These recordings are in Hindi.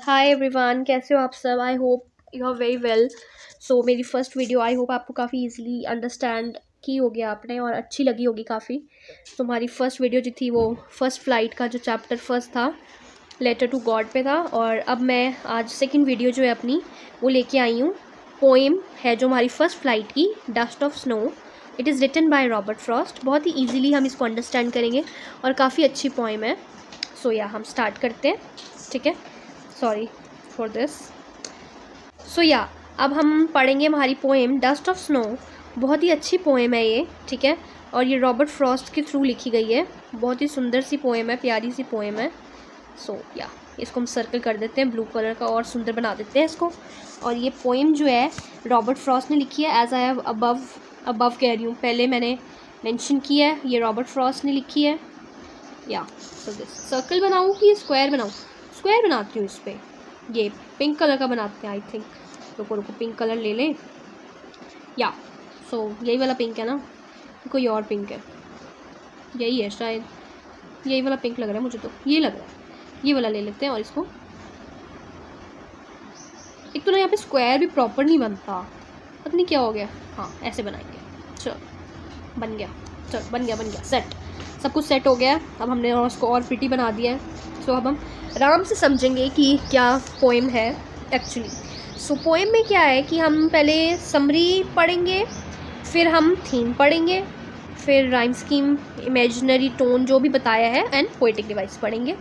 हाय एवरीवन, कैसे हो आप सब। I hope you are very well. So मेरी फर्स्ट वीडियो आई होप आपको काफ़ी इजीली अंडरस्टैंड की होगी आपने और अच्छी लगी होगी काफ़ी। तो हमारी फर्स्ट वीडियो जो थी वो फर्स्ट फ्लाइट का जो चैप्टर फर्स्ट था, लेटर टू गॉड पे था। और अब मैं आज सेकंड वीडियो जो है अपनी वो लेके आई हूँ। पोएम है जो हमारी फर्स्ट फ्लाइट की, dust of snow. It is written by Robert Frost. बहुत ही ईजिली हम इसको अंडरस्टैंड करेंगे और काफ़ी अच्छी पोएम है। सो या हम स्टार्ट करते हैं, ठीक है। Sorry for this. सो या अब हम पढ़ेंगे हमारी पोएम डस्ट ऑफ स्नो। बहुत ही अच्छी पोएम है ये, ठीक है। और ये रॉबर्ट फ्रॉस्ट के थ्रू लिखी गई है। बहुत ही सुंदर सी पोएम है, प्यारी सी पोएम है। सो या इसको हम सर्कल कर देते हैं ब्लू कलर का और सुंदर बना देते हैं इसको। और ये पोएम जो है रॉबर्ट फ्रॉस्ट ने लिखी है। एज आई हैव अबव कह रही हूँ, पहले मैंने मेंशन किया है, ये रॉबर्ट फ्रॉस्ट ने लिखी है। या सो दिस सर्कल बनाऊँ कि स्क्वायर बनाऊँ? स्क्वायर बनाती हूँ इस पर। ये पिंक कलर का बनाते हैं आई थिंक। रुको रुको, पिंक कलर ले लें। या सो यही वाला पिंक है ना, कोई और पिंक है? यही है शायद, यही वाला पिंक लग रहा है मुझे। तो ये लग रहा है, ये वाला ले लेते हैं। और इसको एक तो ना यहाँ पे स्क्वायर भी प्रॉपर नहीं बनता, पता नहीं क्या हो गया। हाँ ऐसे बनाएंगे। चलो बन गया, चलो बन गया सेट। सब कुछ सेट हो गया। अब हमने उसको और प्रिटी बना दिया है। सो अब हम आराम से समझेंगे कि क्या पोएम है एक्चुअली। सो पोएम में क्या है कि हम पहले समरी पढ़ेंगे, फिर हम थीम पढ़ेंगे, फिर राइम स्कीम, इमेजिनरी टोन जो भी बताया है, एंड पोएटिक डिवाइस पढ़ेंगे,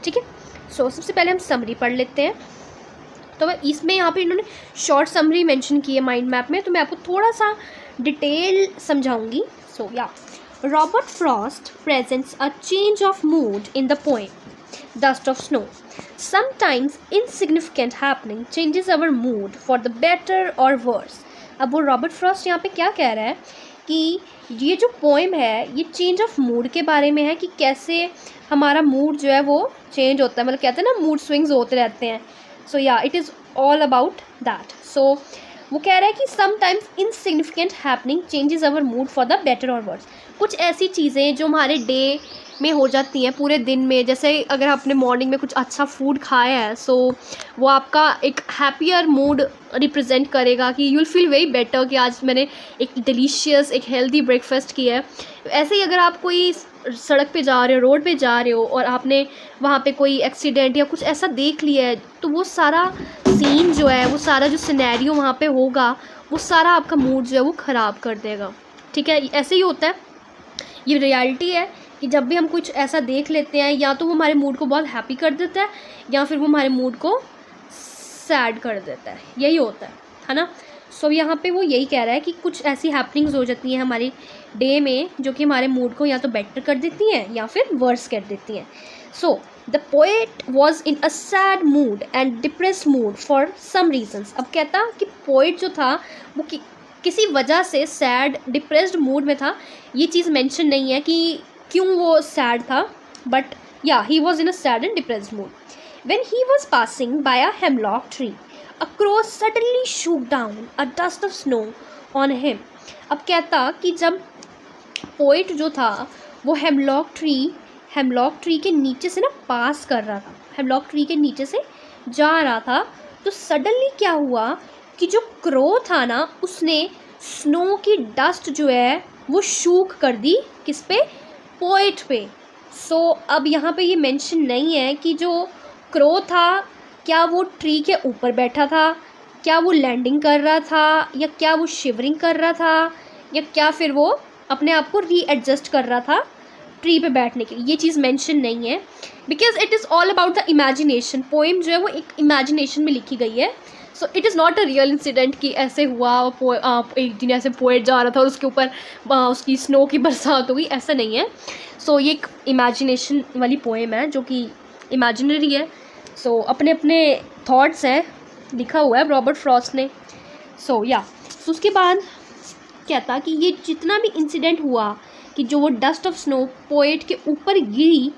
ठीक है। सो सबसे पहले हम समरी पढ़ लेते हैं। तो इसमें यहाँ पे इन्होंने शॉर्ट समरी मेंशन की है माइंड मैप में, तो मैं आपको थोड़ा सा डिटेल समझाऊंगी। सो या Robert Frost presents a change of mood in the poem dust of snow. Sometimes insignificant happening changes our mood for the better or worse. अब वो रॉबर्ट फ्रॉस्ट यहाँ पे क्या कह रहा है कि ये जो पोएम है ये चेंज ऑफ मूड के बारे में है, कि कैसे हमारा मूड जो है वो चेंज होता है। मतलब कहते हैं ना, मूड स्विंग्स होते रहते हैं। So yeah it is all about that. So वो कह रहा है कि sometimes insignificant happening changes our mood for the better or worse. कुछ ऐसी चीज़ें जो हमारे डे में हो जाती हैं, पूरे दिन में, जैसे अगर आपने मॉर्निंग में कुछ अच्छा फूड खाया है, सो वो आपका एक हैप्पियर मूड रिप्रेजेंट करेगा, कि you will feel very better कि आज मैंने एक डिलीशियस, एक हेल्दी ब्रेकफास्ट किया है। ऐसे ही अगर आप कोई सड़क पे जा रहे हो, रोड पे जा रहे हो, और आपने वहाँ पे कोई एक्सीडेंट या कुछ ऐसा देख लिया है, तो वो सारा सीन जो है, वो सारा जो सिनेरियो वहाँ पे होगा, वो सारा आपका मूड जो है वो ख़राब कर देगा, ठीक है। ऐसे ही होता है, ये रियलिटी है कि जब भी हम कुछ ऐसा देख लेते हैं, या तो वो हमारे मूड को बहुत हैप्पी कर देता है, या फिर वो हमारे मूड को सैड कर देता है। यही होता है ना। सो यहाँ पे वो यही कह रहा है कि कुछ ऐसी हैपनिंग्स हो जाती हैं हमारे डे में जो कि हमारे मूड को या तो बेटर कर देती हैं या फिर वर्स कर देती हैं। So the poet was in a sad mood and depressed mood for some reasons. अब कहता कि पोएट जो था वो किसी वजह से सैड डिप्रेस्ड मूड में था। ये चीज़ मेंशन नहीं है कि क्यों वो सैड था, बट या he was in a sad and depressed mood. When he was passing by a hemlock tree, a crow suddenly shook down a dust of snow on him. अब कहता कि जब पोइट जो था वो हेमलॉक ट्री के नीचे से ना पास कर रहा था, हेमलॉक ट्री के नीचे से जा रहा था, तो सडनली क्या हुआ कि जो क्रो था ना, उसने स्नो की डस्ट जो है वो शूक कर दी। किस पे? पोइट पे। सो अब यहाँ पे ये मेंशन नहीं है कि जो क्रो था क्या वो ट्री के ऊपर बैठा था, क्या वो लैंडिंग कर रहा था, या क्या वो शिवरिंग कर रहा था, या क्या फिर वो अपने आप को रीएडजस्ट कर रहा था ट्री पे बैठने के लिए। ये चीज़ मेंशन नहीं है, because it is all about the imagination. Poem जो है वो एक इमेजिनेशन में लिखी गई है। So it is not a real incident कि ऐसे हुआ एक दिन ऐसे पोएट जा रहा था और उसके ऊपर उसकी स्नो की बरसात हो गई, ऐसा नहीं है। सो ये एक इमेजिनेशन वाली पोएम है जो कि इमेजिनरी है। सो अपने अपने थॉट्स हैं, लिखा हुआ है रॉबर्ट फ्रॉस्ट ने। सो या उसके बाद कहता कि ये जितना भी इंसिडेंट हुआ कि जो वो डस्ट ऑफ स्नो पोएट के ऊपर गिरी,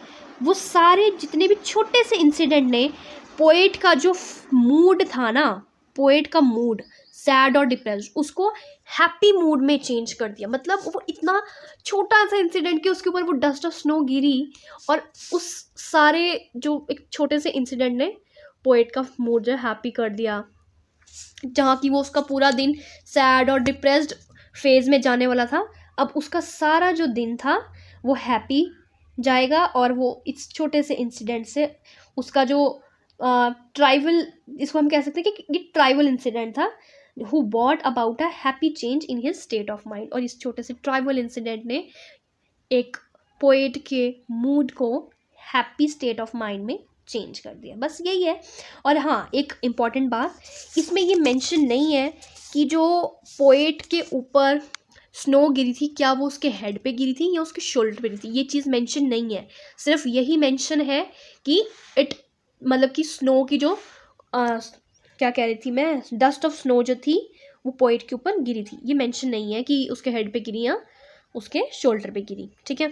वो सारे जितने भी छोटे से इंसिडेंट ने पोएट का जो मूड था ना, पोएट का मूड सैड और डिप्रेस्ड, उसको हैप्पी मूड में चेंज कर दिया। मतलब वो इतना छोटा सा इंसिडेंट कि उसके ऊपर वो डस्ट ऑफ स्नो गिरी, और उस सारे जो एक छोटे से इंसिडेंट ने पोएट का मूड जो है हैप्पी कर दिया, जहाँ की वो उसका पूरा दिन सैड और डिप्रेस्ड फेज में जाने वाला था, अब उसका सारा जो दिन था वो हैप्पी जाएगा। और वो इस छोटे से इंसिडेंट से उसका जो ट्राइवल, इसको हम कह सकते हैं कि ये ट्राइवल इंसिडेंट था, who bought about a happy change in his state of mind. और इस छोटे से ट्राइवल इंसिडेंट ने एक पोएट के मूड को हैप्पी स्टेट ऑफ माइंड में चेंज कर दिया। बस यही है। और हाँ, एक इम्पॉर्टेंट बात, इसमें ये मेंशन नहीं है कि जो पोएट के ऊपर स्नो गिरी थी क्या वो उसके हेड पे गिरी थी या उसके शोल्डर पे गिरी थी, ये चीज़ मेंशन नहीं है। सिर्फ यही मेंशन है कि इट, मतलब कि स्नो की जो क्या कह रही थी मैं, डस्ट ऑफ स्नो जो थी वो पोएट के ऊपर गिरी थी। ये मेंशन नहीं है कि उसके हेड पे गिरी या उसके शोल्डर पे गिरी। ठीक है,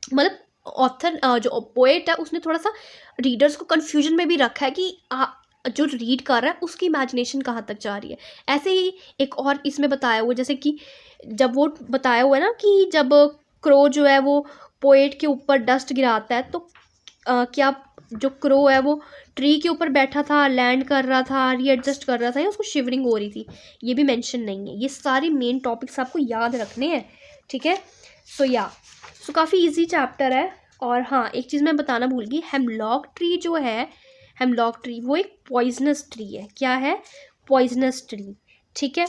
मतलब ऑथर जो पोएट है उसने थोड़ा सा रीडर्स को कन्फ्यूजन में भी रखा है कि जो रीड कर रहा है उसकी इमेजिनेशन कहाँ तक जा रही है। ऐसे ही एक और इसमें बताया हुआ, जैसे कि जब वो बताया हुआ है ना कि जब क्रो जो है वो पोएट के ऊपर डस्ट गिराता है तो क्या जो क्रो है वो ट्री के ऊपर बैठा था, लैंड कर रहा था, रीएडजस्ट कर रहा था, या उसको शिवरिंग हो रही थी, ये भी मेंशन नहीं है। ये सारे मेन टॉपिक्स आपको याद रखने हैं। ठीक है, सो काफ़ी इजी चैप्टर है। और हाँ, एक चीज़ मैं बताना भूल गई, हेमलॉक ट्री जो है, हेमलॉक ट्री वो एक पॉइजनस ट्री है। क्या है? Poisonous tree. ठीक है,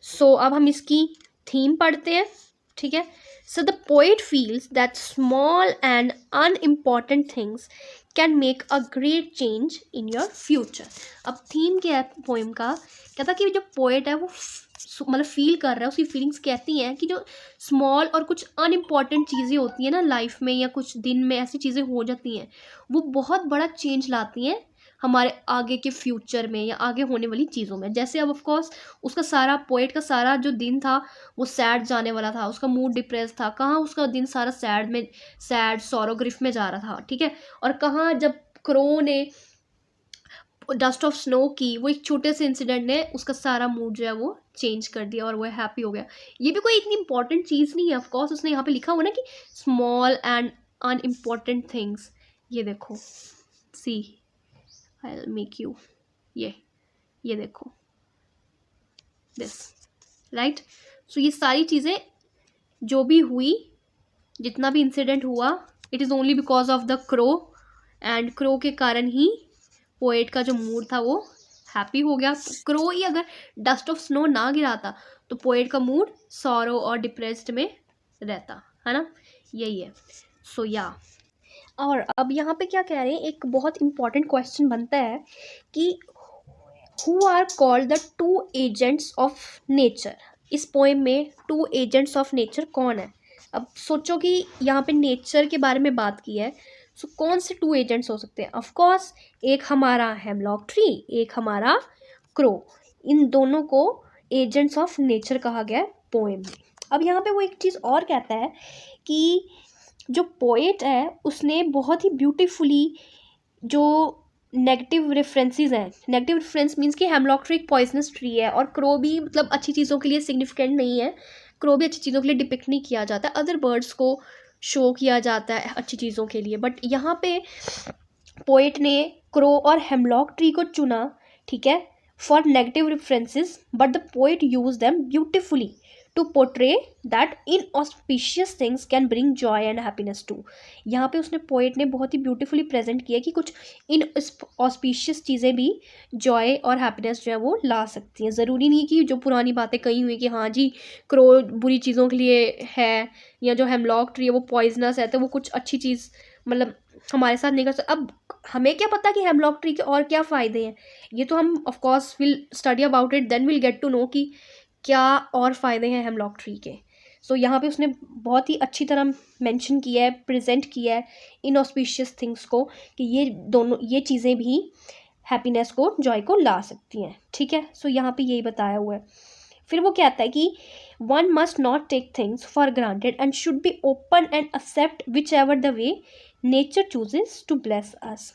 सो अब हम इसकी थीम पढ़ते हैं। ठीक है, सो the poet feels that small and unimportant things can make a great change in your future. अब थीम क्या है पोएम का? कहता कि जो पोएट है वो मतलब फील कर रहा है, उसकी फीलिंग्स कहती हैं कि जो स्मॉल और कुछ अनइम्पॉर्टेंट चीज़ें होती हैं ना लाइफ में, या कुछ दिन में ऐसी चीज़ें हो जाती हैं, वो बहुत बड़ा चेंज लाती हैं हमारे आगे के फ्यूचर में या आगे होने वाली चीज़ों में। जैसे अब ऑफ कोर्स उसका सारा, पोएट का सारा जो दिन था वो सैड जाने वाला था, उसका मूड डिप्रेस था, कहाँ उसका दिन सारा सैड सॉरोग्रिफ में जा रहा था। ठीक है, और कहाँ जब क्रो ने डस्ट ऑफ स्नो की वो एक छोटे से इंसिडेंट ने उसका सारा मूड जो है वो चेंज कर दिया और वो हैप्पी हो गया। ये भी कोई इतनी इंपॉर्टेंट चीज़ नहीं है। ऑफ कोर्स उसने यहाँ पे लिखा हुआ ना कि स्मॉल एंड अनइम्पॉर्टेंट थिंग्स। ये देखो, सी आई विल मेक यू, ये देखो दिस, राइट। सो ये सारी चीज़ें जो भी हुई, जितना भी इंसिडेंट हुआ, it is only because of the crow, and crow के कारण ही पोएट का जो मूड था वो हैप्पी हो गया। क्रो ही अगर डस्ट ऑफ स्नो ना गिराता तो पोएट का मूड सॉरो और डिप्रेस्ड में रहता, है ना। यही है। सो या, और अब यहाँ पे क्या कह रहे हैं, एक बहुत इंपॉर्टेंट क्वेश्चन बनता है कि who are called the two agents of nature. इस पोएम में टू एजेंट्स ऑफ नेचर कौन है? अब सोचो कि यहाँ पे नेचर के बारे में बात की है, सो कौन से टू एजेंट्स हो सकते हैं? ऑफ कोर्स एक हमारा हेमलॉक ट्री, एक हमारा क्रो। इन दोनों को एजेंट्स ऑफ नेचर कहा गया है पोएम में। अब यहाँ पे वो एक चीज़ और कहता है कि जो पोएट है उसने बहुत ही ब्यूटीफुली जो नेगेटिव रेफरेंसेस हैं, नेगेटिव रेफरेंस मीन्स कि हेमलॉक ट्री एक पॉइजनस ट्री है और क्रो भी मतलब अच्छी चीज़ों के लिए सिग्निफिकेंट नहीं है, क्रो भी अच्छी चीज़ों के लिए डिपिक्ट नहीं किया जाता, अदर बर्ड्स को शो किया जाता है अच्छी चीज़ों के लिए। बट यहाँ पे पोएट ने क्रो और हेमलॉक ट्री को चुना, ठीक है, for negative references, but the poet use them beautifully to portray that inauspicious things can bring joy and happiness to. यहाँ पे उसने, पोएट ने बहुत ही ब्यूटीफुली प्रेजेंट किया कि कुछ इनऑस्पिशियस चीज़ें भी जॉय और हैप्पीनेस जो है वो ला सकती हैं। ज़रूरी नहीं कि जो पुरानी बातें कही हुई कि हाँ जी क्रो बुरी चीज़ों के लिए है, या जो हेमलॉक ट्री है वो पॉइजनस है, तो वो कुछ अच्छी चीज़ मतलब हमारे साथ नहीं कर सकता। अब हमें क्या पता कि हेमलॉक ट्री के और क्या फ़ायदे हैं, ये तो हम of course will study about it, then will get to know कि क्या और फ़ायदे हैं हेमलॉक ट्री के। सो यहाँ पे उसने बहुत ही अच्छी तरह मेंशन किया है, प्रेजेंट किया है इनऑस्पिशियस थिंग्स को, कि ये दोनों, ये चीज़ें भी हैप्पीनेस को, जॉय को ला सकती हैं। ठीक है, सो यहाँ पे यही बताया हुआ है। फिर वो कहता है कि one must not take things for granted and should be open and accept whichever the way nature chooses to bless us.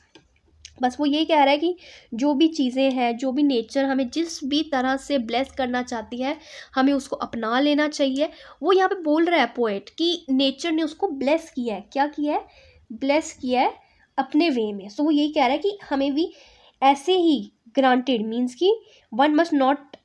बस वो यही कह रहा है कि जो भी चीज़ें हैं, जो भी नेचर हमें जिस भी तरह से ब्लेस करना चाहती है, हमें उसको अपना लेना चाहिए। वो यहाँ पे बोल रहा है पोएट कि नेचर ने उसको ब्लेस किया है। क्या किया है? ब्लेस किया है अपने वे में। सो वो यही कह रहा है कि हमें भी ऐसे ही ग्रांटेड मीन्स कि one must not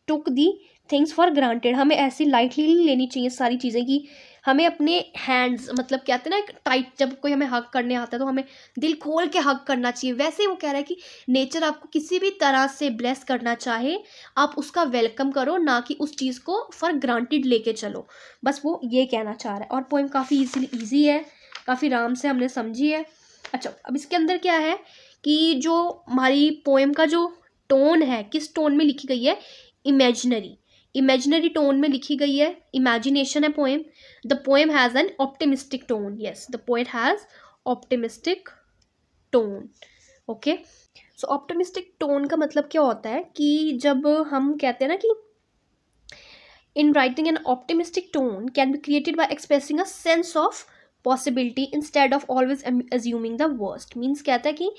took the things for granted, हमें ऐसी लाइटली नहीं लेनी चाहिए सारी चीज़ें कि हमें अपने हैंड्स मतलब कहते हैं ना एक टाइट, जब कोई हमें हग करने आता है तो हमें दिल खोल के हग करना चाहिए, वैसे ही वो कह रहा है कि नेचर आपको किसी भी तरह से ब्लेस करना चाहे आप उसका वेलकम करो, ना कि उस चीज़ को फॉर ग्रांटेड लेके चलो, बस वो ये कहना चाह रहा है। और पोएम काफ़ी ईजी है, काफ़ी आराम से हमने समझी है। अच्छा, अब इसके अंदर क्या है कि जो हमारी पोएम का जो टोन है, किस टोन में लिखी गई है, इमेजिनरी टोन में लिखी गई है, इमेजिनेशन है poem. The poem has an optimistic tone, yes the poet has optimistic tone. Okay, so optimistic tone का मतलब क्या होता है कि जब हम कहते हैं ना कि in writing an optimistic tone can be created by expressing a sense of possibility instead of always assuming the worst. Means कहता है कि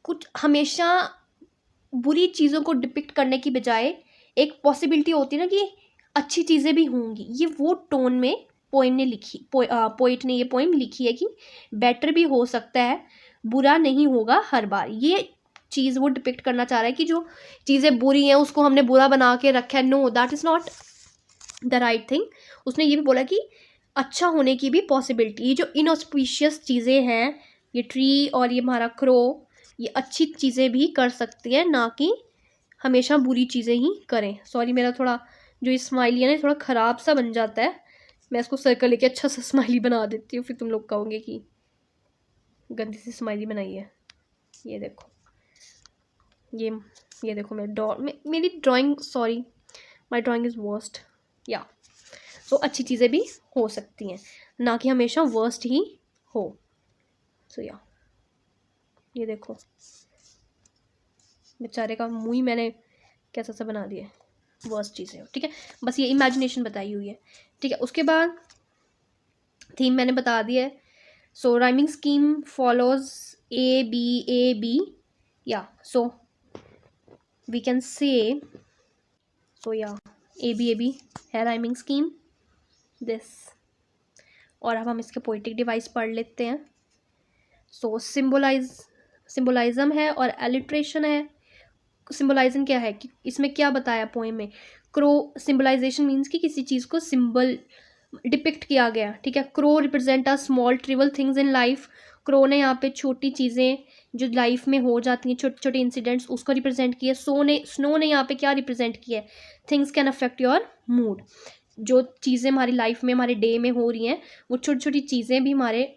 कुछ हमेशा बुरी चीज़ों को डिपिक्ट करने की बजाय एक पॉसिबिलिटी होती है ना कि अच्छी चीज़ें भी होंगी, ये वो टोन में पोएम ने लिखी पोइट ने ये पोएम लिखी है कि बेटर भी हो सकता है, बुरा नहीं होगा हर बार। ये चीज़ वो डिपिक्ट करना चाह रहा है कि जो चीज़ें बुरी हैं उसको हमने बुरा बना के रखा है, know that is not the right thing. उसने ये भी बोला कि अच्छा होने की भी पॉसिबिलिटी, ये जो इनऑस्पिशियस चीज़ें हैं, ये ट्री और ये हमारा क्रो, ये अच्छी चीज़ें भी कर सकती हैं, ना कि हमेशा बुरी चीज़ें ही करें। सॉरी, मेरा थोड़ा जो ये स्माइली है ना थोड़ा ख़राब सा बन जाता है, मैं इसको सर्कल लेके अच्छा सा स्माइली बना देती हूँ, फिर तुम लोग कहोगे कि गंदी सी स्माइली बनाई है। ये देखो, ये देखो मेरी drawing, sorry my drawing is worst, या सो अच्छी चीज़ें भी हो सकती हैं, ना कि हमेशा वर्स्ट ही हो। सो या ये देखो बेचारे का मुंह ही मैंने कैसा सा बना दिया है, वर्स्ट चीज़ें हो, ठीक है। बस ये इमेजिनेशन बताई हुई है, ठीक है। उसके बाद थीम मैंने बता दिया है। So rhyming scheme follows A B yeah so we can say, so yeah A B है राइमिंग स्कीम दिस। और अब हम इसके पोइटिक डिवाइस पढ़ लेते हैं। सो सिम्बोलाइज्म है और एलिट्रेशन है। सिम्बोलाइज्म क्या है कि इसमें क्या बताया पोएम में, क्रो सिम्बलाइजेशन मीन्स कि किसी चीज़ को सिंबल डिपिक्ट किया गया, ठीक है। Crow represent a small trivial things in life. Crow ने यहाँ पे छोटी चीज़ें जो लाइफ में हो जाती हैं, छोटे छोटे इंसिडेंट्स, उसको रिप्रेजेंट किया। स्नो ने यहाँ पे क्या रिप्रेजेंट किया है, things can affect your mood. जो चीज़ें हमारी लाइफ में हमारे डे में हो रही हैं, वो छोटी छोटी चीज़ें भी हमारे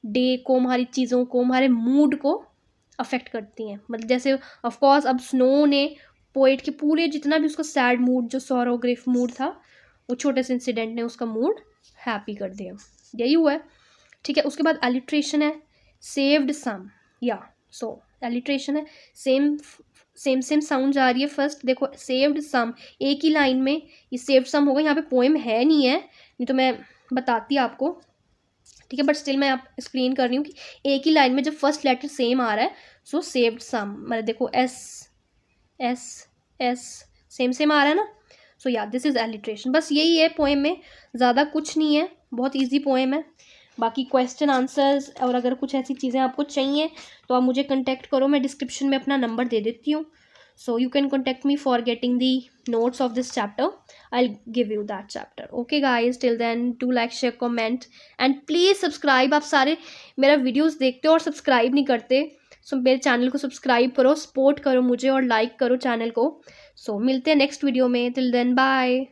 डे को, हमारी चीज़ों को, हमारे मूड को अफेक्ट करती हैं। मतलब जैसे ऑफकोर्स अब स्नो ने पोएट के पूरे जितना भी उसका सैड मूड, जो सॉरोग्रिफ मूड था, वो छोटे से इंसिडेंट ने उसका मूड हैप्पी कर दिया, यही हुआ है, ठीक है। उसके बाद एलिट्रेशन है, सेव्ड सम, या सो एलिट्रेशन है, सेम साउंड जा रही है। फर्स्ट देखो सेव्ड सम, एक ही लाइन में ये सेव्ड सम होगा, यहाँ पे पोएम है नहीं है, नहीं तो मैं बताती आपको, ठीक है। बट स्टिल मैं आप एक्सप्लेन कर रही हूँ कि एक ही लाइन में जब फर्स्ट लेटर सेम आ रहा है, सो सेव्ड सम, मतलब देखो एस एस एस सेम आ रहा है ना। सो या दिस इज़ एलिट्रेशन। बस यही है पोएम में, ज़्यादा कुछ नहीं है, बहुत ईजी पोएम है। बाकी क्वेश्चन आंसर्स और अगर कुछ ऐसी चीज़ें आपको चाहिए तो आप मुझे कंटेक्ट करो, मैं डिस्क्रिप्शन में अपना नंबर दे देती हूँ। So you can contact me for getting the notes of this chapter. I'll give you that chapter. Okay guys, till then do like, share, comment and please subscribe. आप सारे मेरा वीडियोस देखते हो और सब्सक्राइब नहीं करते, सो मेरे चैनल को सब्सक्राइब करो, सपोर्ट करो मुझे और लाइक करो चैनल को। सो मिलते हैं नेक्स्ट वीडियो में, till then bye.